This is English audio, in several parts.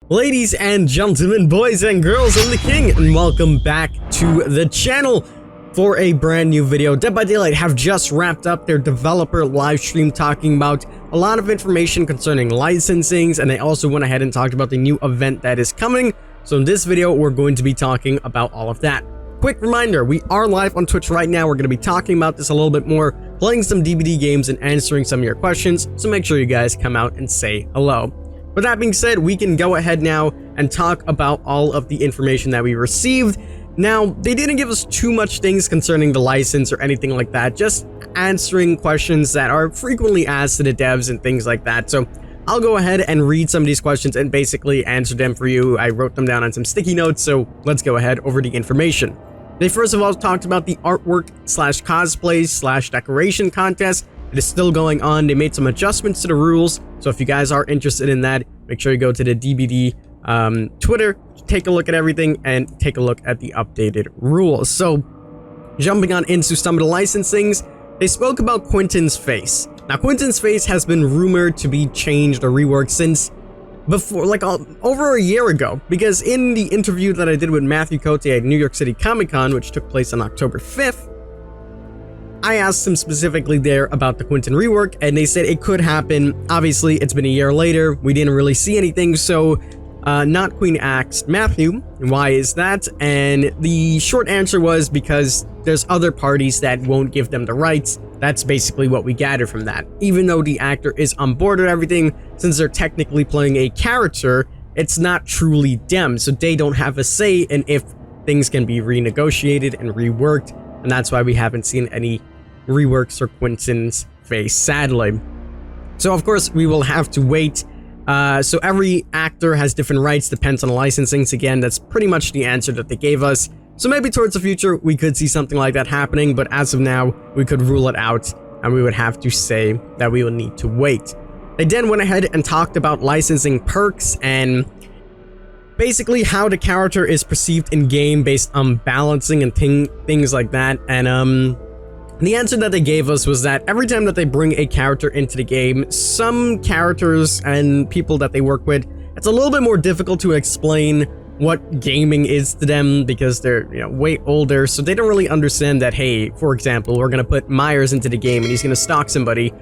Ladies and gentlemen, boys and girls, I'm the King, and welcome back to the channel for a brand new video. Dead by Daylight have just wrapped up their developer live stream talking about a lot of information concerning licensings, and they also went ahead and talked about the new event that is coming. So in this video, we're going to be talking about all of that. Quick reminder, we are live on Twitch right now. We're going to be talking about this a little bit more, playing some DBD games and answering some of your questions, so make sure you guys come out and say hello. With that being said, we can go ahead now and talk about all of the information that we received. Now, they didn't give us too much things concerning the license or anything like that, just answering questions that are frequently asked to the devs and things like that. So I'll go ahead and read some of these questions and basically answer them for you. I wrote them down on some sticky notes, so let's go ahead over the information. They first of all talked about the artwork slash cosplay slash decoration contest. It is still going on. They made some adjustments to the rules, so if you guys are interested in that, make sure you go to the DBD Twitter, take a look at everything, and take a look at the updated rules. So, jumping on into some of the licensings, they spoke about Quentin's face. Now, Quentin's face has been rumored to be changed or reworked since before, like over a year ago, because in the interview that I did with Matthew Cote at New York City Comic Con, which took place on October 5th, I asked him specifically there about the Quentin rework, and they said it could happen. Obviously, it's been a year later. We didn't really see anything, so Not Queen asked Matthew, why is that? And the short answer was because there's other parties that won't give them the rights. That's basically what we gathered from that. Even though the actor is on board with everything, since they're technically playing a character, it's not truly them, so they don't have a say in if things can be renegotiated and reworked, and that's why we haven't seen any reworks for Quentin's face, sadly. So of course we will have to wait. So every actor has different rights, depends on the licensings. Again, that's pretty much the answer that they gave us. So maybe towards the future we could see something like that happening, but as of now we could rule it out, and we would have to say that we will need to wait. They then went ahead and talked about licensing perks and basically how the character is perceived in game based on balancing and things like that. And the answer that they gave us was that every time that they bring a character into the game, some characters and people that they work with, it's a little bit more difficult to explain what gaming is to them because they're, way older, so they don't really understand that, hey, for example, we're gonna put Myers into the game and he's gonna stalk somebody.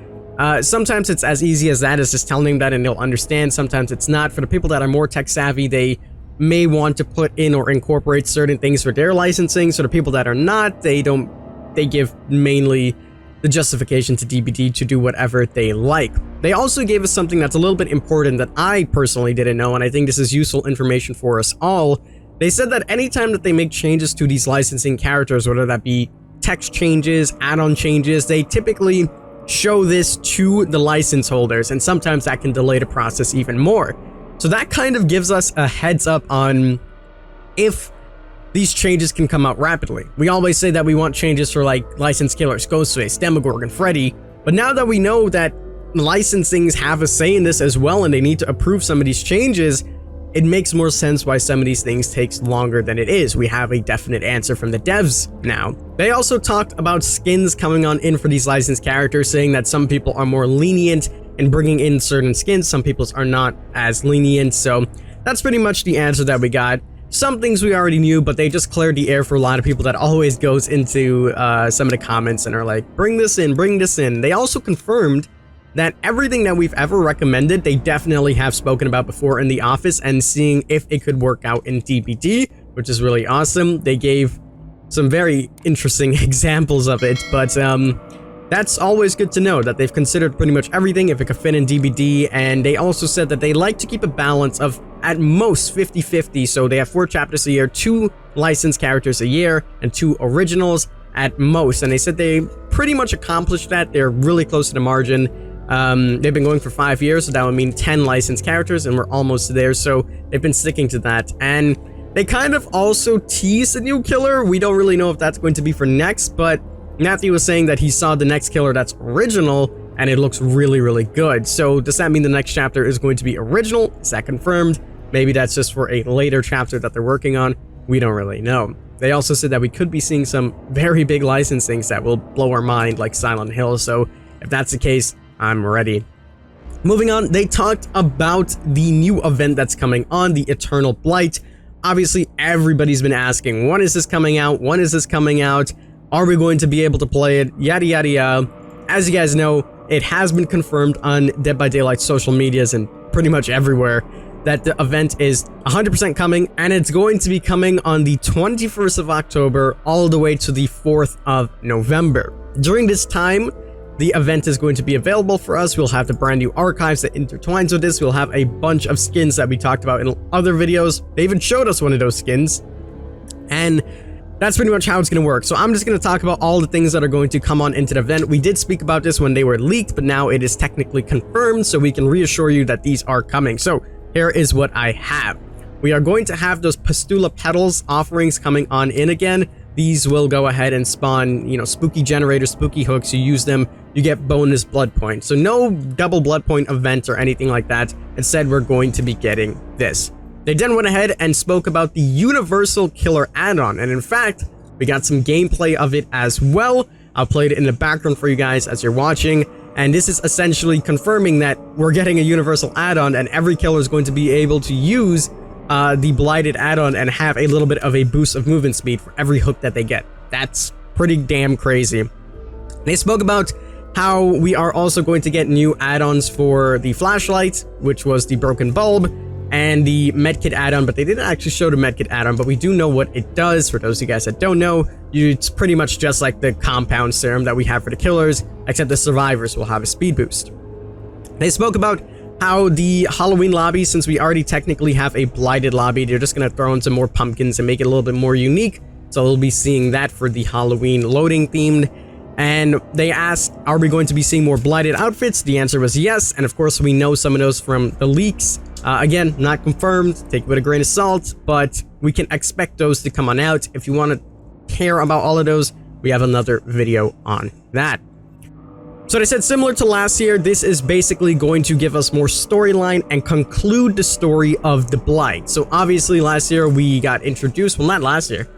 Sometimes it's as easy as that, as just telling them that and they'll understand. Sometimes it's not. For the people that are more tech savvy, they may want to put in or incorporate certain things for their licensing. So the people that are not, they give mainly the justification to DBD to do whatever they like. They also gave us something that's a little bit important that I personally didn't know, and I think this is useful information for us all. They said that anytime that they make changes to these licensing characters, whether that be text changes, add-on changes, they typically show this to the license holders, and sometimes that can delay the process even more. So that kind of gives us a heads up on if these changes can come out rapidly. We always say that we want changes for like licensed killers, Ghostface, Demogorgon, Freddy, but now that we know that licensings have a say in this as well and they need to approve some of these changes, it makes more sense why some of these things takes longer than it is. We have a definite answer from the devs now. They also talked about skins coming on in for these licensed characters, saying that some people are more lenient in bringing in certain skins, some people's are not as lenient, so that's pretty much the answer that we got. Some things we already knew, but they just cleared the air for a lot of people that always goes into some of the comments and are like, bring this in, bring this in. They also confirmed that everything that we've ever recommended, they definitely have spoken about before in the office and seeing if it could work out in DBD, which is really awesome. They gave some very interesting examples of it, but that's always good to know that they've considered pretty much everything if it could fit in DBD. And they also said that they like to keep a balance of at most 50-50, so they have 4 chapters a year, 2 licensed characters a year, and 2 originals at most. And they said they pretty much accomplished that. They're really close to the margin. They've been going for 5 years, so that would mean 10 licensed characters, and we're almost there, so they've been sticking to that. And they kind of also teased a new killer. We don't really know if that's going to be for next, but Matthew was saying that he saw the next killer that's original, and it looks really, really good. So does that mean the next chapter is going to be original? Is that confirmed? Maybe that's just for a later chapter that they're working on. We don't really know. They also said that we could be seeing some very big licensings that will blow our mind, like Silent Hill. So if that's the case, I'm ready. Moving on, they talked about the new event that's coming on, the Eternal Blight. Obviously, everybody's been asking, when is this coming out? When is this coming out? Are we going to be able to play it? Yada, yada, yada. As you guys know, it has been confirmed on Dead by Daylight's social medias and pretty much everywhere that the event is 100% coming, and it's going to be coming on the 21st of October all the way to the 4th of November. During this time, the event is going to be available for us. We'll have the brand new archives that intertwines with this. We'll have a bunch of skins that we talked about in other videos. They even showed us one of those skins, and that's pretty much how it's going to work. So I'm just going to talk about all the things that are going to come on into the event. We did speak about this when they were leaked, but now it is technically confirmed, so we can reassure you that these are coming. So here is what I have. We are going to have those Pustula Petals offerings coming on in again. These will go ahead and spawn, you know, spooky generators, spooky hooks. You use them, you get bonus blood points. So no double blood point event or anything like that. Instead, we're going to be getting this. They then went ahead and spoke about the Universal Killer add-on. And in fact, we got some gameplay of it as well. I'll play it in the background for you guys as you're watching. And this is essentially confirming that we're getting a Universal add-on, and every killer is going to be able to use the Blighted add-on and have a little bit of a boost of movement speed for every hook that they get. That's pretty damn crazy. They spoke about how we are also going to get new add-ons for the flashlight, which was the broken bulb, and the medkit add-on, but they didn't actually show the medkit add-on, but we do know what it does. For those of you guys that don't know, it's pretty much just like the compound serum that we have for the killers, except the survivors will have a speed boost. They spoke about how the Halloween lobby, since we already technically have a blighted lobby, they're just going to throw in some more pumpkins and make it a little bit more unique. So we'll be seeing that for the Halloween loading themed. And they asked, are we going to be seeing more blighted outfits? The answer was yes. And of course, we know some of those from the leaks. Again, not confirmed, take it with a grain of salt, but we can expect those to come on out. If you want to care about all of those, we have another video on that. So they said, similar to last year, this is basically going to give us more storyline and conclude the story of the Blight. So obviously last year we got introduced, well, not last year.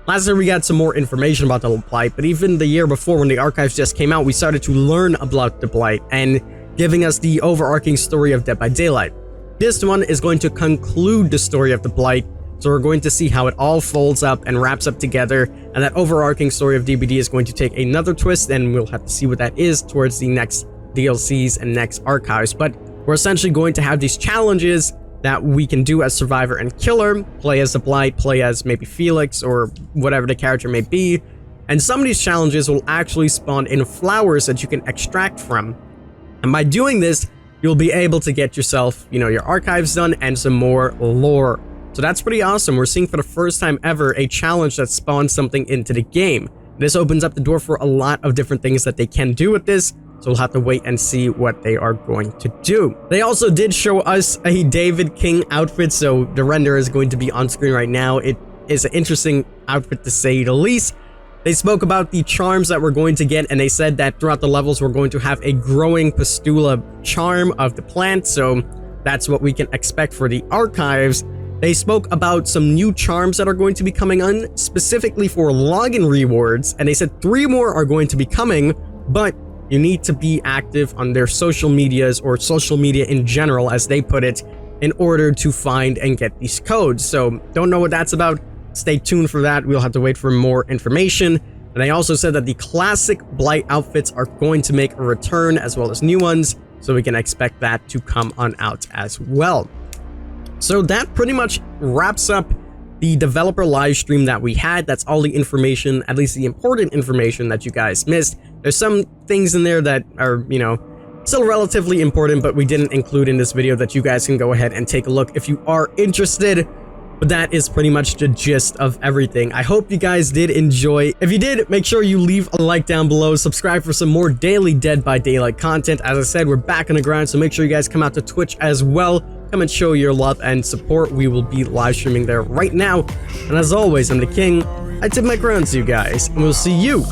Last year we got some more information about the Blight, but even the year before when the archives just came out, we started to learn about the Blight and giving us the overarching story of Dead by Daylight. This one is going to conclude the story of the Blight, so we're going to see how it all folds up and wraps up together, and that overarching story of DBD is going to take another twist, and we'll have to see what that is towards the next DLCs and next archives. But we're essentially going to have these challenges that we can do as Survivor and Killer, play as the Blight, play as maybe Felix or whatever the character may be, and some of these challenges will actually spawn in flowers that you can extract from. And by doing this, you'll be able to get yourself, you know, your archives done and some more lore. So that's pretty awesome. We're seeing for the first time ever a challenge that spawns something into the game. This opens up the door for a lot of different things that they can do with this. So we'll have to wait and see what they are going to do. They also did show us a David King outfit. So the render is going to be on screen right now. It is an interesting outfit to say the least. They spoke about the charms that we're going to get, and they said that throughout the levels, we're going to have a growing Pustula charm of the plant. So that's what we can expect for the archives. They spoke about some new charms that are going to be coming on, specifically for login rewards. And they said 3 more are going to be coming, but you need to be active on their social medias or social media in general, as they put it, in order to find and get these codes. So don't know what that's about. Stay tuned for that. We'll have to wait for more information. And they also said that the classic Blight outfits are going to make a return, as well as new ones. So we can expect that to come on out as well. So that pretty much wraps up the developer live stream that we had. That's all the information, at least the important information that you guys missed. There's some things in there that are, you know, still relatively important, but we didn't include in this video that you guys can go ahead and take a look if you are interested. But that is pretty much the gist of everything. I hope you guys did enjoy. If you did, make sure you leave a like down below. Subscribe for some more daily Dead by Daylight content. As I said, we're back on the ground, so make sure you guys come out to Twitch as well. Come and show your love and support. We will be live streaming there right now. And as always, I'm the King. I tip my crown to you guys, and we'll see you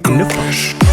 in the flesh.